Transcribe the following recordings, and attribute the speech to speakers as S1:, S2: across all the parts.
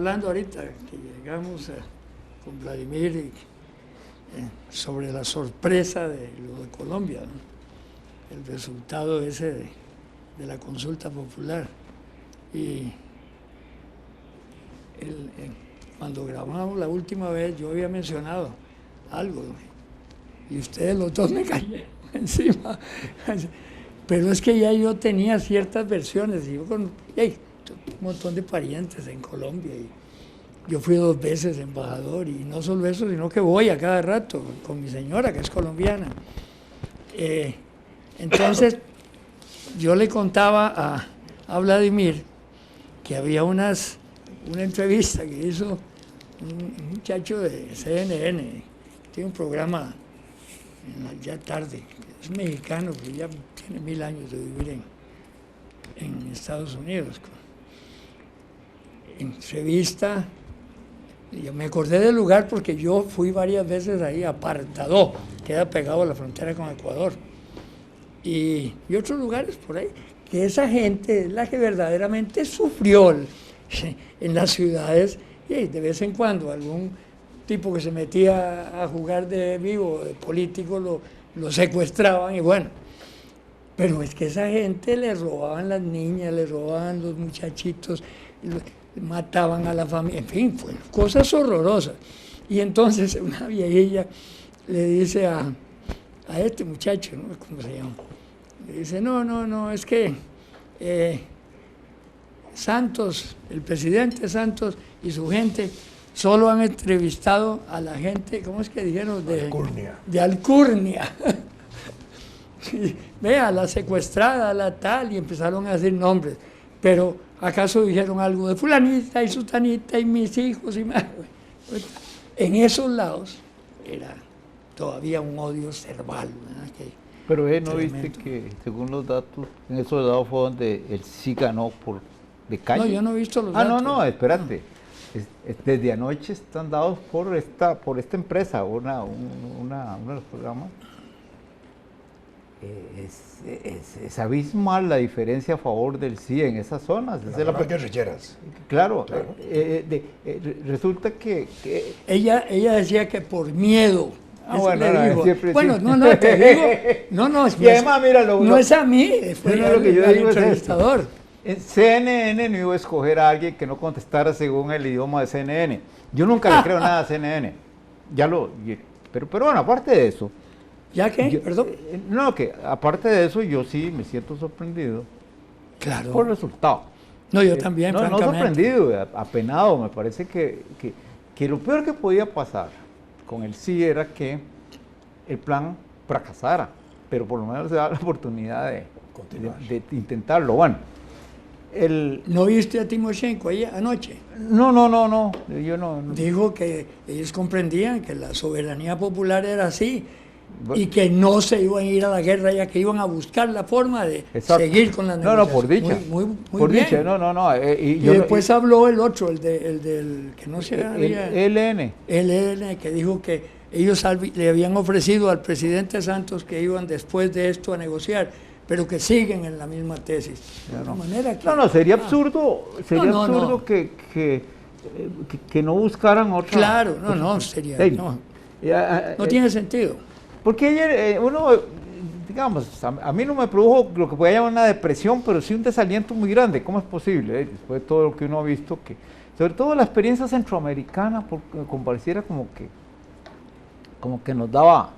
S1: hablando ahorita, que llegamos con Vladimir sobre la sorpresa de lo de Colombia, ¿no? El resultado ese de la consulta popular. Y cuando grabamos la última vez yo había mencionado algo, y ustedes los dos me cayeron encima. Pero es que ya yo tenía ciertas versiones, y yo con un montón de parientes en Colombia, y yo fui 2 veces embajador, y no solo eso, sino que voy a cada rato con mi señora, que es colombiana. Entonces, yo le contaba a Vladimir que había una entrevista que hizo un muchacho de CNN, que tiene un programa ya tarde, es mexicano, que ya tiene 1000 años de vivir en Estados Unidos. Entrevista, yo me acordé del lugar porque yo fui varias veces ahí a Apartadó, queda pegado a la frontera con Ecuador, y otros lugares por ahí, que esa gente es la que verdaderamente sufrió en las ciudades, y de vez en cuando algún tipo que se metía a jugar de vivo, de político, lo secuestraban, y bueno, pero es que esa gente le robaban las niñas, le robaban los muchachitos, mataban a la familia, en fin, fue cosas horrorosas. Y entonces una viejilla le dice a este muchacho, ¿no? ¿Cómo se llama? Le dice, no, es que Santos, el presidente Santos y su gente solo han entrevistado a la gente, ¿cómo es que dijeron? De Alcurnia. Vea, la secuestrada, la tal, y empezaron a decir nombres. Pero, ¿acaso dijeron algo de fulanita y sutanita y mis hijos y más? En esos lados era todavía un odio cerval, ¿verdad?
S2: Pero ¿no viste que, según los datos, en esos datos fue donde el sí ganó de calle?
S1: No, yo no he visto los datos.
S2: No, espérate. Desde anoche están dados por esta empresa, uno de los programas. Es abismal la diferencia a favor del sí en esas zonas.
S3: Las guerrilleras.
S2: Claro. Resulta que
S1: ella decía que por miedo.
S2: Bueno,
S1: te digo,
S2: y además, mira,
S1: no es a mí, fue
S2: lo que yo digo
S1: el entrevistador.
S2: En CNN no iba a escoger a alguien que no contestara según el idioma de CNN. Yo nunca le creo nada a CNN. Pero bueno, aparte de eso.
S1: ¿Ya qué? Perdón.
S2: No, que aparte de eso, yo sí me siento sorprendido.
S1: Claro.
S2: Por el resultado.
S1: No, yo también, francamente.
S2: No sorprendido, apenado. Me parece que lo peor que podía pasar con el sí era que el plan fracasara, pero por lo menos se da la oportunidad de intentarlo. Bueno,
S1: ¿no viste a Timoshenko ahí anoche?
S2: No, yo no.
S1: Dijo que ellos comprendían que la soberanía popular era así, y que no se iban a ir a la guerra, ya que iban a buscar la forma de seguir con la negociación.
S2: No, por dicha.
S1: Muy
S2: por
S1: bien.
S2: Dicha, no.
S1: Y después habló el otro, el del que no se había...
S2: El
S1: LN, que dijo que ellos le habían ofrecido al presidente Santos que iban después de esto a negociar, pero que siguen en la misma tesis. De alguna manera que,
S2: sería absurdo, que no buscaran otra...
S1: Claro, sería... No tiene sentido.
S2: Porque ayer digamos, a mí no me produjo lo que podía llamar una depresión, pero sí un desaliento muy grande. ¿Cómo es posible? Después de todo lo que uno ha visto, que sobre todo la experiencia centroamericana, pareciera como que nos daba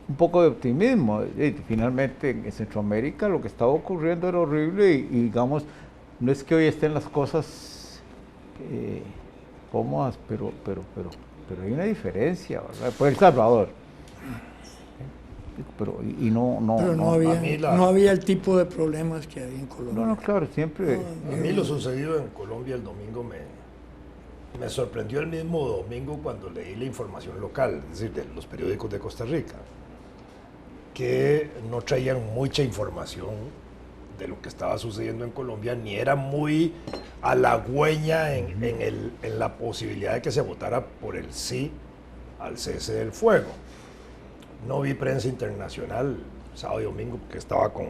S2: un poco de optimismo. Finalmente en Centroamérica lo que estaba ocurriendo era horrible y digamos, no es que hoy estén las cosas cómodas, pero hay una diferencia, ¿verdad? Por El Salvador. Pero
S1: no había el tipo de problemas que había en Colombia.
S2: No, claro, siempre.
S3: A mí lo sucedido en Colombia el domingo me sorprendió el mismo domingo cuando leí la información local, es decir, de los periódicos de Costa Rica, que no traían mucha información de lo que estaba sucediendo en Colombia, ni era muy halagüeña en la posibilidad de que se votara por el sí al cese del fuego. No vi prensa internacional sábado y domingo porque estaba con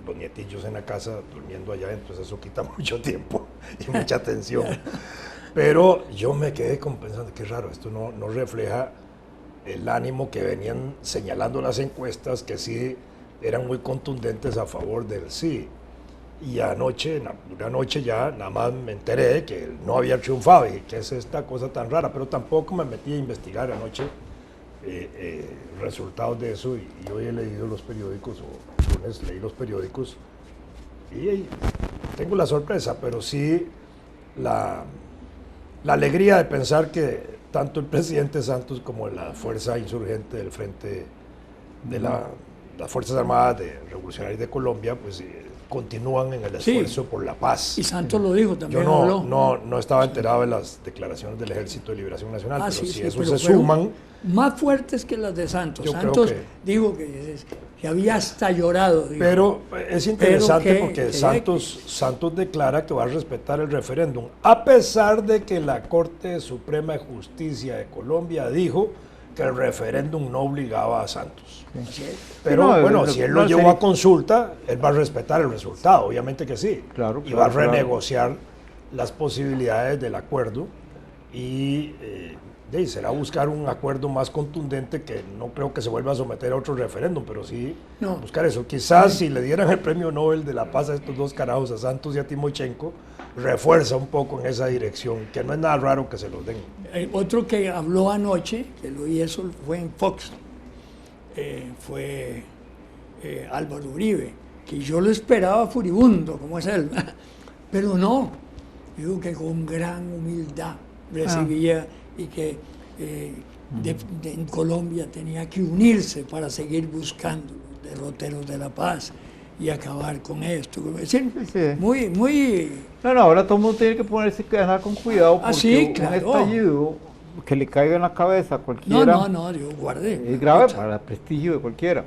S3: los nietillos en la casa durmiendo allá, entonces eso quita mucho tiempo y mucha atención. Pero yo me quedé como pensando, qué raro, esto no refleja el ánimo que venían señalando las encuestas, que sí eran muy contundentes a favor del sí. Y anoche, una noche ya nada más me enteré que no había triunfado. Y ¿qué es esta cosa tan rara? Pero tampoco me metí a investigar anoche resultados de eso. Y hoy he leído los periódicos, o lunes leí los periódicos, y tengo la sorpresa, pero sí la alegría de pensar que tanto el presidente Santos como la fuerza insurgente del Frente de las Fuerzas Armadas Revolucionarias de Colombia, pues continúan en el esfuerzo por la paz.
S1: Y Santos lo dijo también.
S3: Yo no estaba enterado de las declaraciones del Ejército de Liberación Nacional, pero
S1: sí,
S3: si eso
S1: pero
S3: se suman...
S1: Más fuertes que las de Santos.
S3: Yo
S1: Santos
S3: creo
S1: dijo que había hasta llorado. Dijo.
S3: Pero es interesante porque Santos declara que va a respetar el referéndum, a pesar de que la Corte Suprema de Justicia de Colombia dijo que el referéndum no obligaba a Santos.
S1: Sí.
S3: Pero bueno, si él lo llevó a consulta, él va a respetar el resultado, obviamente que sí.
S2: Claro,
S3: y va a renegociar las posibilidades del acuerdo y será buscar un acuerdo más contundente, que no creo que se vuelva a someter a otro referéndum, pero sí buscar eso. Quizás si le dieran el premio Nobel de la Paz a estos dos carajos, a Santos y a Timochenko, refuerza un poco en esa dirección, que no es nada raro que se los den.
S1: Otro que habló anoche, que lo oí, eso fue en Fox, fue Álvaro Uribe, que yo lo esperaba furibundo, como es él, pero no, digo que con gran humildad recibía y que en Colombia tenía que unirse para seguir buscando los derroteros de la paz y acabar con esto. Es decir, muy...
S2: No, ahora todo el mundo tiene que ponerse que andar con cuidado, porque
S1: claro.
S2: un estallido que le caiga en la cabeza a cualquiera
S1: Dios guarde.
S2: es grave para el prestigio de cualquiera.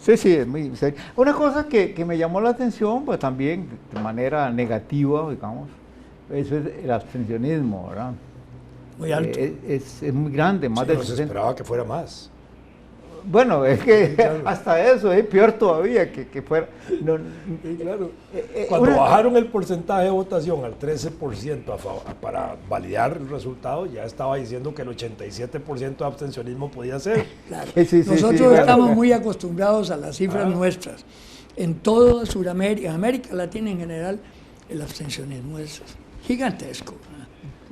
S2: Sí, es muy serio. Una cosa que me llamó la atención, pues también de manera negativa, digamos, eso es el abstencionismo, ¿verdad?
S1: Muy alto.
S2: Es muy grande, más de 60%.
S3: Se esperaba que fuera más.
S2: Bueno, es que hasta eso es peor todavía que fuera. No,
S3: sí, claro. Cuando bajaron el porcentaje de votación al 13% para validar el resultado, ya estaba diciendo que el 87% de abstencionismo podía ser.
S1: Claro. Nosotros estamos muy acostumbrados a las cifras nuestras. En toda Sudamérica, en América Latina en general, el abstencionismo es gigantesco.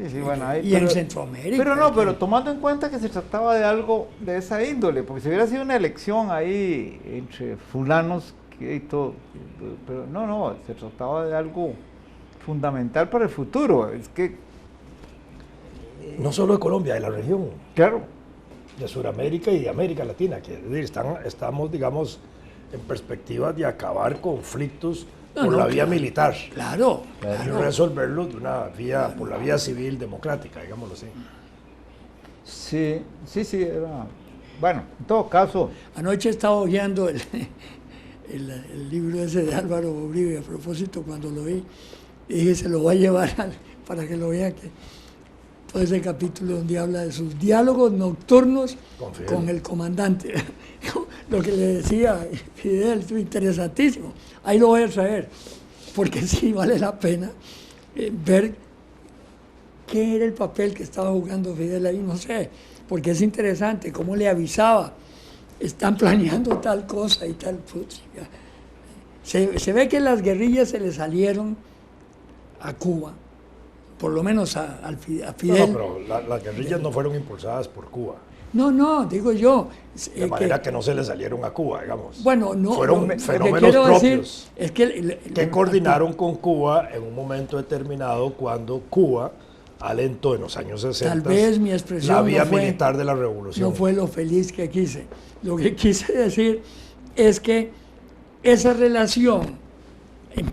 S1: En Centroamérica.
S2: Pero tomando en cuenta que se trataba de algo de esa índole, porque si hubiera sido una elección ahí entre fulanos y todo, pero no, se trataba de algo fundamental para el futuro. Es que
S3: no solo de Colombia, de la región.
S2: Claro.
S3: De Sudamérica y de América Latina, que es decir, estamos, digamos, en perspectiva de acabar conflictos por la vía militar.
S1: Claro.
S3: Y resolverlo de una vía, por la vía civil democrática, digámoslo así.
S2: Sí, era... Bueno, en todo caso...
S1: Anoche estaba oyendo el libro ese de Álvaro Uribe, a propósito, cuando lo vi, y dije, se lo voy a llevar para que lo vea, que todo ese capítulo donde habla de sus diálogos nocturnos con el comandante. Lo que le decía Fidel, estuvo interesantísimo. Ahí lo voy a traer, porque sí vale la pena ver qué era el papel que estaba jugando Fidel ahí, no sé, porque es interesante cómo le avisaba, están planeando tal cosa y tal. Se ve que las guerrillas se le salieron a Cuba, por lo menos a Fidel.
S3: No, pero las guerrillas no fueron impulsadas por Cuba.
S1: No, digo yo.
S3: De manera que no se le salieron a Cuba, digamos.
S1: Bueno, no.
S3: Fueron fenómenos propios
S1: es que
S3: coordinaron con Cuba en un momento determinado, cuando Cuba alentó en los años 60
S1: tal vez mi expresión
S3: la vía militar de la revolución.
S1: No fue lo feliz que quise. Lo que quise decir es que esa relación,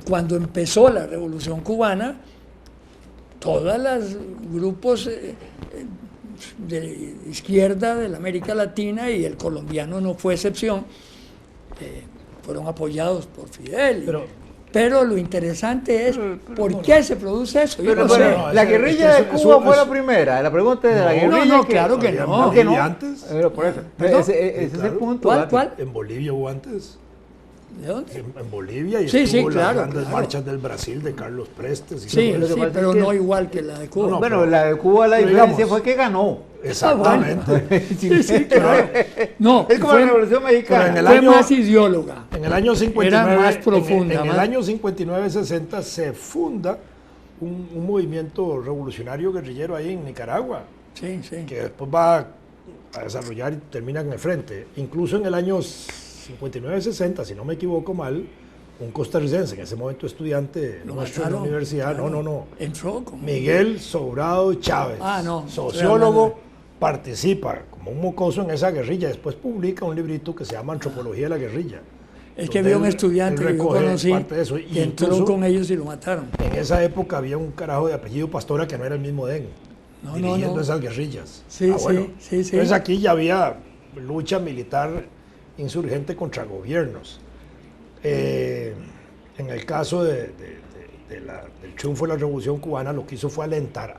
S1: cuando empezó la revolución cubana, todos los grupos de izquierda de la América Latina, y el colombiano no fue excepción, fueron apoyados por Fidel. Pero lo interesante es por qué se produce eso.
S2: La guerrilla de Cuba fue la primera. La pregunta es de la guerrilla.
S1: No, claro que no.
S3: ¿En Bolivia antes?
S2: Pero por eso. Ese es el punto.
S1: ¿Cuál?
S3: ¿En Bolivia hubo antes?
S1: ¿De dónde?
S3: En Bolivia y
S1: Sí, sí,
S3: estuvo
S1: claro,
S3: las grandes
S1: claro.
S3: marchas del Brasil de Carlos Prestes. Y
S1: Sí,
S3: todo
S2: lo que
S3: eso.
S1: sí,
S2: pasa
S1: pero
S2: es que-
S1: no igual que la de Cuba.
S3: No,
S2: Bueno,
S3: pero-
S2: la de Cuba la
S3: pero
S2: diferencia
S3: digamos-
S2: fue que ganó.
S3: Exactamente.
S1: Sí, sí, claro. No,
S2: Es como la
S1: fue,
S2: Revolución Mexicana.
S3: Pero en el
S1: fue
S3: año-
S1: más ideóloga.
S3: En el año 59,
S1: Era más profunda,
S3: en el
S1: más-
S3: año 59-60 se funda un movimiento revolucionario guerrillero ahí en Nicaragua,
S1: Sí, sí.
S3: que después va a desarrollar y termina en el frente. Incluso en el año 59-60, si no me equivoco mal, un costarricense, en ese momento estudiante
S1: Lo
S3: nuestro en la
S1: mataron,
S3: universidad,
S1: claro.
S3: no,
S1: Entró como...
S3: Miguel Sobrado Chávez,
S1: Ah, no,
S3: sociólogo, participa como un mocoso en esa guerrilla, después publica un librito que se llama Antropología de la Guerrilla.
S1: Es que
S3: donde
S1: había un
S3: él
S1: estudiante que yo
S3: recoge
S1: conocí
S3: parte de eso, y
S1: que entró
S3: incluso-
S1: con ellos y lo mataron.
S3: En esa época había un carajo de apellido Pastora que no era el mismo de él,
S1: No,
S3: dirigiendo
S1: no.
S3: esas guerrillas.
S1: Sí, sí, sí, sí.
S3: Entonces aquí ya había lucha militar insurgente contra gobiernos. En el caso del triunfo de la Revolución Cubana, lo que hizo fue alentar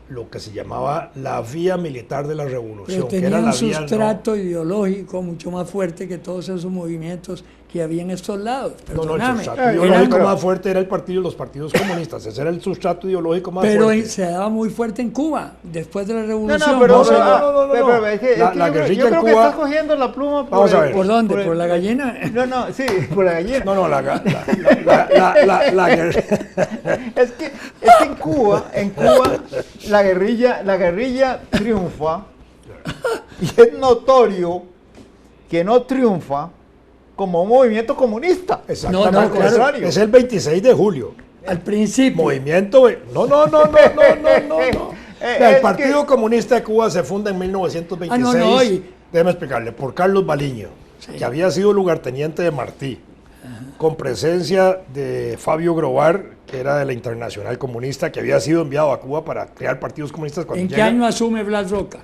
S3: lo que se llamaba la vía militar de la revolución,
S1: Pero
S3: que
S1: tenía
S3: era
S1: un
S3: la vía...
S1: sustrato ideológico mucho más fuerte que todos esos movimientos que había en estos lados.
S3: No, el
S1: Perdóname.
S3: sustrato
S2: Eran-
S3: ideológico
S2: pero-
S3: más fuerte era los partidos comunistas. Ese era el sustrato ideológico más
S1: Pero
S3: fuerte.
S1: se daba muy fuerte en Cuba, después de la
S2: No,
S1: revolución.
S2: no, pero,
S3: no,
S1: señor.
S3: no.
S2: pero es que,
S3: La-
S2: es que
S3: la
S2: yo creo-
S3: guerrilla
S2: yo
S3: en
S2: creo que
S3: Cuba-
S2: estás cogiendo la pluma
S3: Vamos a ver.
S1: ¿Por dónde?
S2: el-
S1: ¿Por la gallina?
S2: No, no, sí, por la gallina.
S3: No, la guerrilla...
S2: Es que en Cuba la guerrilla triunfa y es notorio que no triunfa como un movimiento comunista.
S3: Exactamente.
S1: No,
S2: al
S1: claro.
S2: contrario.
S3: Es el 26 de julio.
S1: Al principio.
S3: Movimiento... No.
S2: Es
S3: El Partido Comunista de Cuba se funda en 1926.
S1: Ah, no,
S3: Déjeme explicarle. Por Carlos Baliño, que había sido lugarteniente de Martí, con presencia de Fabio Grobar, que era de la Internacional Comunista, que había sido enviado a Cuba para crear partidos comunistas. Cuando
S1: ¿En qué
S3: llega-
S1: año asume Blas Roca?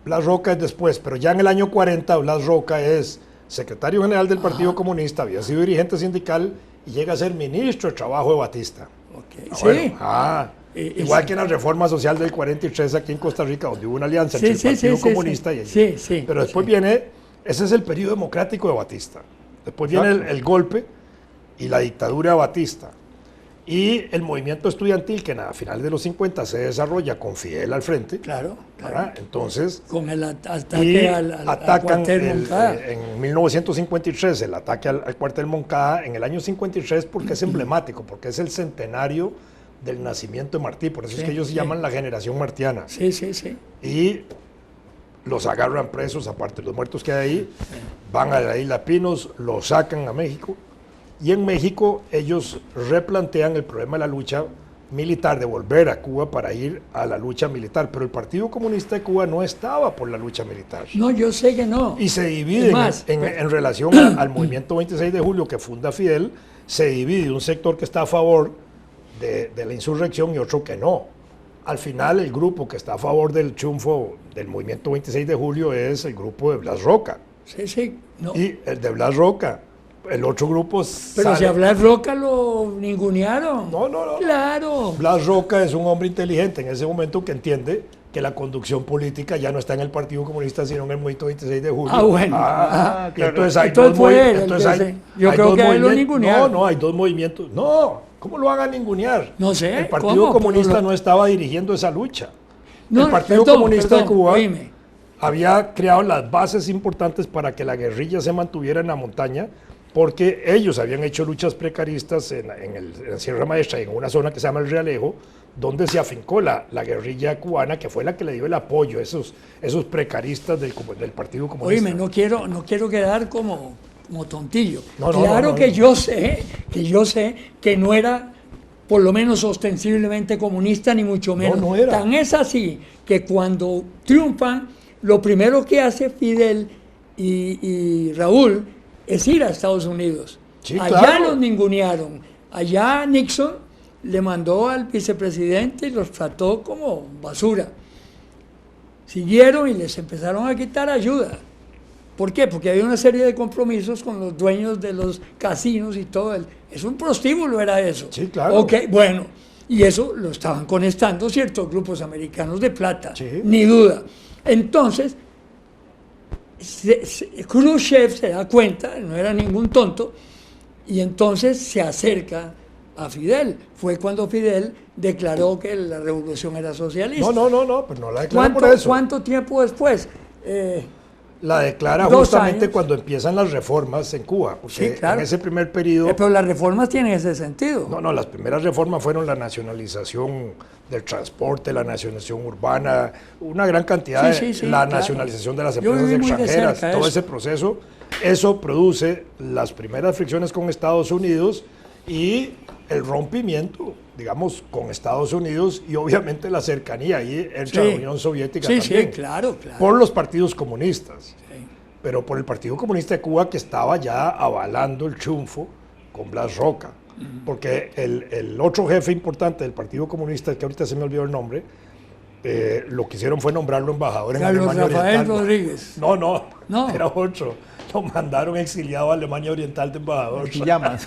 S3: Blas Roca es después, pero ya en el año 40 Blas Roca es secretario general del Partido Comunista, había sido dirigente sindical y llega a ser ministro de Trabajo de Batista.
S1: Ok.
S3: Ah,
S1: Sí.
S3: bueno, igual
S1: sí.
S3: que en la reforma social del 43 aquí en Costa Rica, donde hubo una alianza
S1: Sí,
S3: entre
S1: sí,
S3: el Partido
S1: sí, sí,
S3: Comunista
S1: sí.
S3: y ellos.
S1: Sí, sí,
S3: Pero después
S1: sí.
S3: viene, ese es el periodo democrático de Batista. Después viene el golpe y la dictadura de Batista. Y el movimiento estudiantil que a finales de los 50 se desarrolla con Fidel al frente.
S1: Claro, claro.
S3: ¿verdad? Entonces,
S1: Con el
S3: y
S1: ataque al
S3: atacan
S1: cuartel Moncada.
S3: en 1953 el ataque al cuartel Moncada, en el año 53 porque es emblemático, porque es el centenario del nacimiento de Martí, por eso es
S1: Sí,
S3: que ellos se
S1: sí.
S3: llaman la generación martiana.
S1: Sí, sí, sí.
S3: Y los agarran presos, aparte de los muertos que hay ahí, van a la isla Pinos, los sacan a México, y en México ellos replantean el problema de la lucha militar, de volver a Cuba para ir a la lucha militar, pero el Partido Comunista de Cuba no estaba por la lucha militar.
S1: No, yo sé que no.
S3: Y se divide
S1: Es más,
S3: en relación al movimiento 26 de julio que funda Fidel, se divide un sector que está a favor de la insurrección y otro que no. Al final el grupo que está a favor del triunfo del movimiento 26 de julio es el grupo de Blas Roca.
S1: Sí, sí. No.
S3: Y el de Blas Roca, el otro grupo
S1: Pero
S3: sale-
S1: si a Blas Roca lo ningunearon.
S3: No.
S1: Claro.
S3: Blas Roca es un hombre inteligente en ese momento que entiende que la conducción política ya no está en el Partido Comunista, sino en el movimiento 26 de julio.
S1: Ah, bueno.
S2: Ah,
S3: Y
S2: claro.
S3: entonces hay
S1: Entonces
S3: dos
S1: fue
S3: movi-
S1: él el
S3: entonces
S1: que
S3: hay-
S1: se- yo
S3: hay
S1: creo
S3: dos
S1: que a él lo
S3: movimientos-
S1: ningunearon.
S3: No, hay dos movimientos. No, ¿cómo lo van a ningunear?
S1: No sé,
S3: El Partido
S1: ¿cómo?
S3: Comunista
S1: Pero lo-
S3: no estaba dirigiendo esa lucha.
S1: No,
S3: el Partido
S1: perdón,
S3: Comunista de
S1: perdón,
S3: Cuba
S1: oíme.
S3: había creado las bases importantes para que la guerrilla se mantuviera en la montaña, porque ellos habían hecho luchas precaristas en la Sierra Maestra y en una zona que se llama el Realejo, donde se afincó la guerrilla cubana, que fue la que le dio el apoyo a esos precaristas del Partido Comunista.
S1: Oíme, no quiero quedar como tontillo.
S3: No,
S1: claro
S3: no.
S1: que yo sé que no era por lo menos ostensiblemente comunista, ni mucho menos.
S3: No era.
S1: Tan es así que cuando triunfan, lo primero que hace Fidel y Raúl es ir a Estados Unidos.
S3: Sí,
S1: Allá
S3: claro.
S1: los ningunearon. Allá Nixon le mandó al vicepresidente y los trató como basura. Siguieron y les empezaron a quitar ayuda. ¿Por qué? Porque había una serie de compromisos con los dueños de los casinos y todo. Es un prostíbulo, era eso.
S3: Sí, claro.
S1: Ok, bueno. Y eso lo estaban conectando ciertos grupos americanos de plata.
S3: Sí.
S1: Ni duda. Entonces, Khrushchev se da cuenta, no era ningún tonto, y entonces se acerca a Fidel. Fue cuando Fidel declaró que la revolución era socialista.
S3: No, pues no la declara por eso.
S1: ¿Cuánto tiempo después?
S3: La declara
S1: 2
S3: justamente
S1: años.
S3: cuando empiezan las reformas en Cuba, porque
S1: Sí, claro.
S3: en ese primer periodo...
S1: Pero las reformas tienen ese sentido.
S3: No, las primeras reformas fueron la nacionalización del transporte, la nacionalización urbana, una gran cantidad
S1: Sí,
S3: de
S1: sí,
S3: la
S1: claro.
S3: nacionalización de las
S1: Yo
S3: empresas
S1: viví muy de
S3: extranjeras,
S1: cerca
S3: todo
S1: eso.
S3: ese proceso, eso produce las primeras fricciones con Estados Unidos y el rompimiento, digamos, con Estados Unidos y obviamente la cercanía ahí entre la Unión Soviética
S1: sí,
S3: también,
S1: sí, claro.
S3: por los partidos comunistas.
S1: Sí.
S3: Pero por el Partido Comunista de Cuba que estaba ya avalando el triunfo con Blas Roca. Porque el otro jefe importante del Partido Comunista, que ahorita se me olvidó el nombre, lo que hicieron fue nombrarlo embajador en
S1: Carlos
S3: Alemania
S1: Rafael
S3: Oriental.
S1: Rodríguez.
S3: No, era otro. Lo mandaron exiliado a Alemania Oriental de embajador.
S2: Y llamas.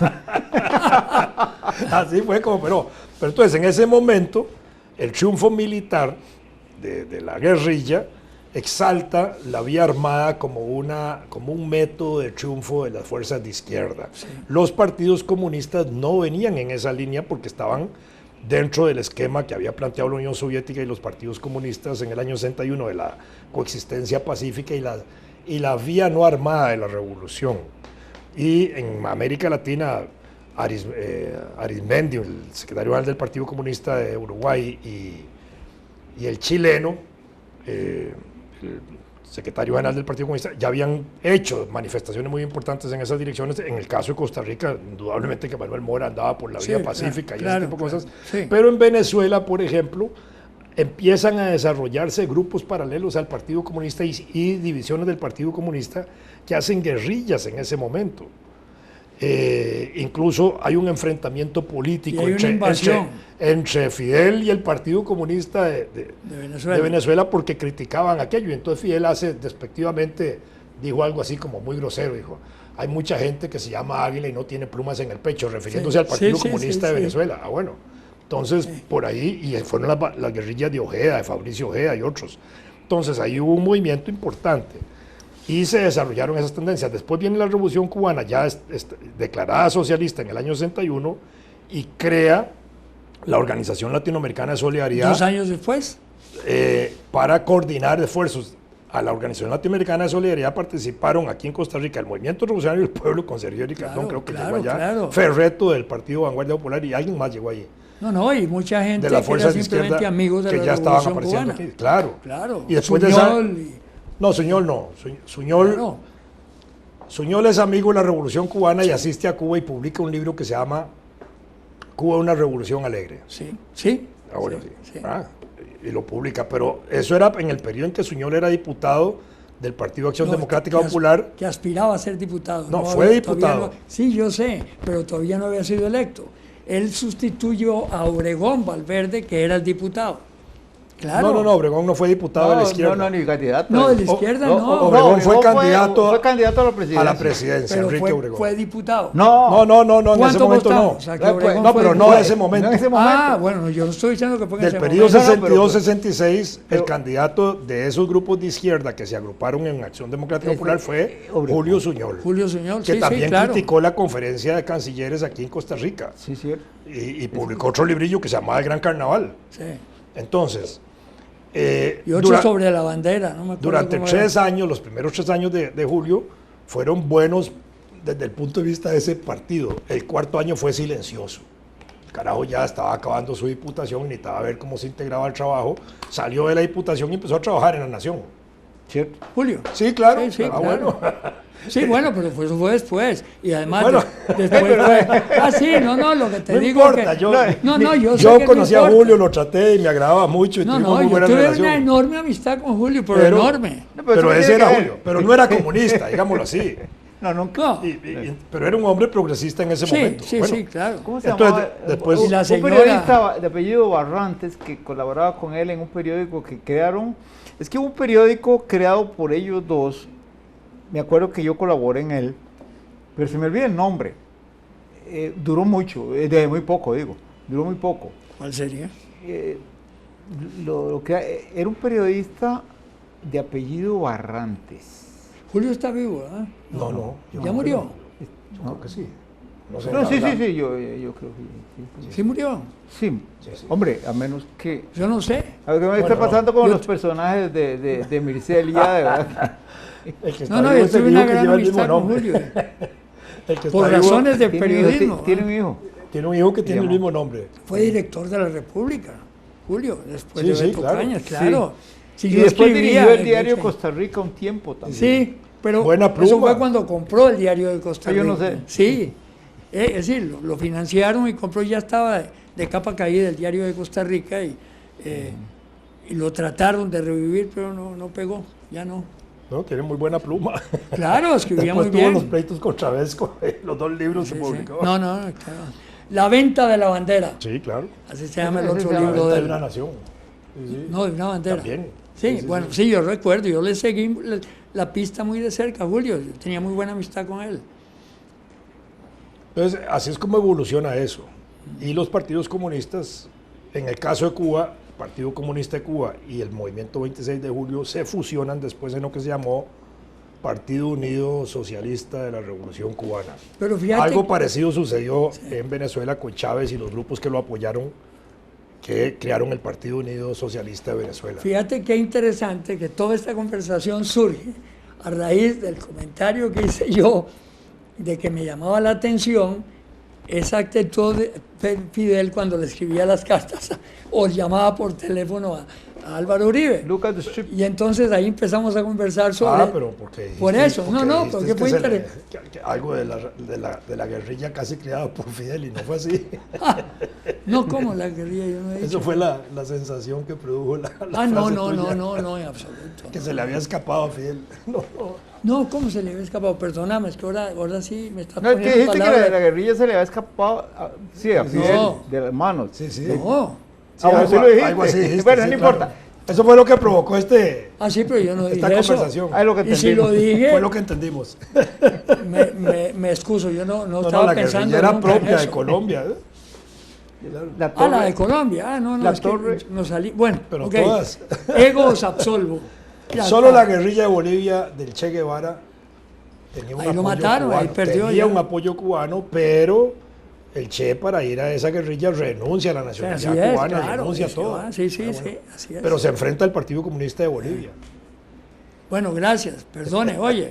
S3: Así fue como, pero entonces en ese momento el triunfo militar de la guerrilla exalta la vía armada como un método de triunfo de las fuerzas de izquierda. Sí. Los partidos comunistas no venían en esa línea porque estaban dentro del esquema que había planteado la Unión Soviética y los partidos comunistas en el año 61 de la coexistencia pacífica y la vía no armada de la revolución. Y en América Latina, Arizmendi, el secretario general del Partido Comunista de Uruguay, y el chileno, el secretario general del Partido Comunista, ya habían hecho manifestaciones muy importantes en esas direcciones. En el caso de Costa Rica, indudablemente que Manuel Mora andaba por la vía pacífica y ese tipo de cosas. Sí. Pero en Venezuela, por ejemplo, empiezan a desarrollarse grupos paralelos al Partido Comunista y divisiones del Partido Comunista que hacen guerrillas en ese momento. Incluso hay un enfrentamiento político entre Fidel y el Partido Comunista de Venezuela porque criticaban aquello. Y entonces Fidel despectivamente dijo algo así como muy grosero, dijo: hay mucha gente que se llama Águila y no tiene plumas en el pecho, refiriéndose al Partido Comunista de Venezuela. Ah, bueno, entonces por ahí, y fueron las guerrillas de Ojeda, de Fabricio Ojeda y otros. Entonces ahí hubo un movimiento importante. Y se desarrollaron esas tendencias. Después viene la Revolución Cubana, ya declarada socialista en el año 61, y crea la Organización Latinoamericana de Solidaridad.
S1: 2 años después.
S3: Para coordinar esfuerzos. A la Organización Latinoamericana de Solidaridad participaron aquí en Costa Rica el Movimiento Revolucionario del Pueblo con Sergio Ricardón, creo que llegó allá, Ferreto del Partido Vanguardia Popular y alguien más llegó allí.
S1: No, y mucha gente
S3: de la fuerza
S1: que era simplemente amigos de
S3: que
S1: la
S3: ya estaban
S1: Revolución
S3: apareciendo
S1: Cubana.
S3: aquí. Claro.
S1: Y
S3: después de esa... No, Suñol no. Suñol es amigo de la Revolución Cubana y asiste a Cuba y publica un libro que se llama Cuba, una revolución alegre.
S1: Sí.
S3: Ah, bueno, sí. Y lo publica, pero eso era en el periodo en que Suñol era diputado del Partido Acción Democrática Popular.
S1: Que aspiraba a ser diputado.
S3: No, fue diputado.
S1: Sí, yo sé, pero todavía no había sido electo. Él sustituyó a Obregón Valverde, que era el diputado. Claro.
S3: No, Obregón no fue diputado de la izquierda.
S2: No, ni candidato.
S1: No, de la izquierda no.
S3: Obregón fue candidato
S2: a la presidencia.
S3: Pero Enrique Obregón.
S1: Fue diputado.
S3: No, en ese momento no.
S1: O sea,
S3: pero no en ese momento.
S1: Bueno, yo no estoy diciendo que fue en ese momento.
S3: Del periodo 62-66, el candidato de esos grupos de izquierda que se agruparon en Acción Democrática Popular fue Julio Suñol.
S1: Que
S3: también criticó la conferencia de cancilleres aquí en Costa Rica.
S2: Sí, cierto.
S3: Y publicó otro librillo que se llamaba El Gran Carnaval.
S1: Sí.
S3: Entonces...
S1: y otro sobre la bandera, no me acuerdo.
S3: Durante 3 años, los primeros 3 años de Julio, fueron buenos desde el punto de vista de ese partido. El 4º año fue silencioso. El carajo ya estaba acabando su diputación, necesitaba ver cómo se integraba el trabajo. Salió de la diputación y empezó a trabajar en La Nación.
S2: ¿Cierto?
S1: Julio.
S3: Sí, claro.
S1: Sí,
S3: claro.
S1: Bueno. Sí, bueno, pero eso fue después. Y además, después fue... sí, lo que te
S3: no
S1: digo
S3: importa,
S1: es
S3: que... Yo conocí a Julio, lo traté y me agradaba mucho y tuvimos muy buena relación.
S1: Yo tuve una enorme amistad con Julio, pero enorme.
S3: Pero ese era Julio, pero no era comunista, digámoslo así.
S2: No, nunca.
S3: Pero era un hombre progresista en ese momento.
S1: Sí, claro.
S2: ¿Cómo se llamaba?
S3: Después,
S2: un periodista de apellido Barrantes que colaboraba con él en un periódico que crearon. Es que hubo un periódico creado por ellos dos. Me acuerdo que yo colaboré en él, pero se me olvida el nombre. Duró mucho, muy poco, duró muy poco.
S1: ¿Cuál sería?
S2: Lo que era un periodista de apellido Barrantes.
S1: Julio está vivo, ¿ah?
S3: No, no.
S1: ¿Ya
S3: yo creo que
S1: murió?
S3: no. Yo creo que sí. No sé,
S2: No,
S3: la
S2: sí,
S3: verdad.
S2: sí, yo creo que sí.
S1: ¿Sí murió?
S2: Sí,
S3: Sí, sí.
S2: hombre, a menos que...
S1: Yo no sé.
S2: A ver qué me
S3: Bueno,
S2: está pasando con
S1: yo
S2: los personajes de Mircelia, de verdad.
S3: El que está
S1: No, no,
S3: vivo
S1: yo
S3: es el
S1: tuve
S3: hijo
S1: una
S3: que
S1: gran
S3: lleva el mismo
S1: amistad con
S3: nombre.
S1: Julio.
S3: El que
S1: Por
S3: está vivo
S1: razones de
S2: Tiene un hijo,
S1: periodismo.
S2: tiene
S1: ¿ah?
S2: un hijo.
S3: tiene un hijo que tiene el
S2: Llama.
S3: mismo nombre.
S1: Fue director de la República, Julio, después
S3: Sí,
S1: de
S3: sí,
S1: Beto
S3: claro.
S1: Cañas, claro. Si
S2: Y
S1: yo
S2: después
S1: escribía
S2: dirigió el
S1: en
S2: diario
S1: ese-
S2: Costa Rica un tiempo también.
S1: Sí, pero
S3: Buena
S1: eso
S3: pluma.
S1: fue cuando compró el diario de Costa Rica.
S2: Yo no sé.
S1: Sí, es decir, lo financiaron y compró, ya estaba de capa caída el diario de Costa Rica y lo trataron de revivir, pero no pegó, ya no.
S3: ¿No? Tiene muy buena pluma.
S1: Claro, escribía
S3: Después
S1: muy
S3: tuvo
S1: bien.
S3: los pleitos contra Vesco, los dos libros
S1: Sí,
S3: que
S1: sí.
S3: publicó.
S1: No, claro. La venta de la bandera,
S3: Sí, claro.
S1: así se llama el
S2: Ese
S1: otro
S2: se llama
S1: libro
S3: Venta
S1: de
S3: de
S1: él.
S3: una nación. Sí, sí.
S1: No, de una bandera.
S3: También.
S1: Sí, bueno, sí, yo recuerdo, yo le seguí la pista muy de cerca, Julio, yo tenía muy buena amistad con él.
S3: Entonces, así es como evoluciona eso. Y los partidos comunistas, en el caso de Cuba, el Partido Comunista de Cuba y el Movimiento 26 de Julio se fusionan después en lo que se llamó Partido Unido Socialista de la Revolución Cubana.
S1: Pero fíjate,
S3: Algo parecido sucedió en Venezuela con Chávez y los grupos que lo apoyaron, que crearon el Partido Unido Socialista de Venezuela.
S1: fíjate qué interesante que toda esta conversación surge a raíz del comentario que hice yo de que me llamaba la atención esa actitud de Fidel cuando le escribía las cartas o llamaba por teléfono a Álvaro Uribe.
S2: Lucas the Strip.
S1: Y entonces ahí empezamos a conversar sobre...
S3: Pero porque
S1: Por eso, no,
S3: dijiste
S1: porque fue
S3: que se le-
S1: interesante.
S3: que algo de la guerrilla casi creada por Fidel y no fue así.
S1: No como la guerrilla, yo no he dicho.
S3: Eso fue la sensación que produjo la
S1: No,
S3: frase
S1: no,
S3: tuya,
S1: en absoluto.
S3: que se le había escapado a Fidel. No, no.
S1: No, ¿cómo se le había escapado? Perdóname, es que ahora sí me está
S2: No, es que
S1: poniendo
S2: dijiste que
S1: palabras.
S2: la guerrilla se le había escapado a Fidel
S1: No.
S2: de las manos.
S3: Sí, sí.
S1: No.
S2: Bueno,
S3: algo,
S2: sí lo dijiste.
S3: algo así dijiste,
S2: Bueno,
S3: sí,
S2: no
S3: claro.
S2: importa.
S3: Eso fue lo que provocó
S1: Ah, sí, pero yo no
S3: esta
S1: dije eso.
S3: conversación.
S2: Ah, es lo que
S1: Y si lo
S2: entendimos.
S1: dije,
S3: Fue lo que entendimos.
S1: me excuso, yo no
S3: No,
S1: estaba
S3: la
S1: pensando
S3: guerrilla era
S1: nunca en
S3: propia de
S1: eso.
S3: Colombia. ¿eh?
S2: La
S1: Ah, la
S2: torre-
S1: de Colombia. No,
S2: La
S1: es que
S2: torre.
S1: no salí. Bueno,
S3: Pero
S1: ok.
S3: todas.
S1: Egos absolvo. Ya
S3: Solo
S1: está.
S3: la guerrilla de Bolivia del Che Guevara tenía un
S1: Ahí lo
S3: apoyo
S1: mataron, ahí
S3: cubano.
S1: perdió
S3: Tenía
S1: ya.
S3: un apoyo cubano, pero el Che para ir a esa guerrilla renuncia a la
S1: Así
S3: nacionalidad
S1: es,
S3: cubana,
S1: claro.
S3: renuncia a todo.
S1: Sí, sí,
S3: Pero
S1: sí,
S3: bueno,
S1: así es.
S3: pero se enfrenta al Partido Comunista de Bolivia.
S1: Bueno, gracias. Perdone, oye.